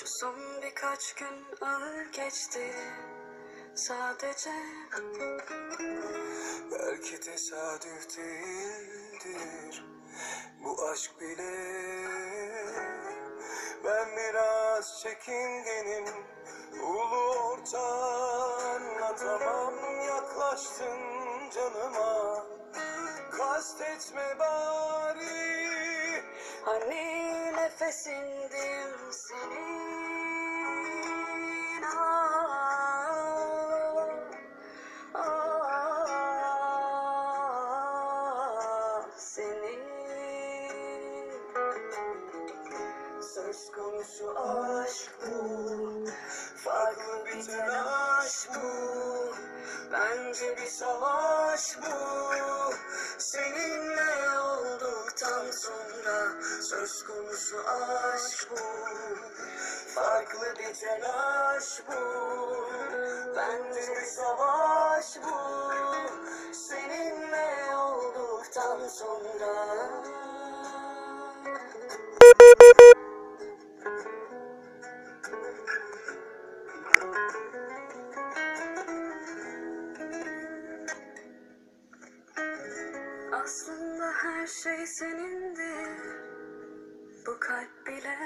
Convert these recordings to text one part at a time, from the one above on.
Son birkaç gün ağır geçti sadece. Belki tesadüf değildir bu aşk bile. Ben biraz çekingenim, ulu orta anlatamam. Yaklaştın canıma, kastetme bari. Hani nefesindim senin, senin. Söz konusu aşk bu, farklı bir telaş bu. Bence bir savaş bu, seninle olduktan sonra. Söz konusu aşk bu, farklı bir telaş bu. Bence bir savaş bu, seninle olduktan sonra. Aslında her şey senindir, bu kalp bile.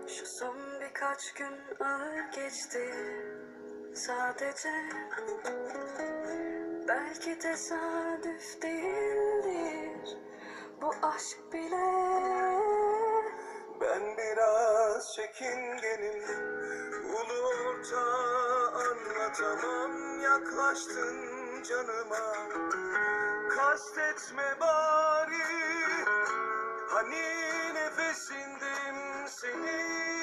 Şu son birkaç gün ağır geçti sadece. Belki tesadüf değildir bu aşk bile. Ben biraz çekingenim, ulu orta anlatamam. Yaklaştın canıma, kastetme bari. Hani nefesindim senin.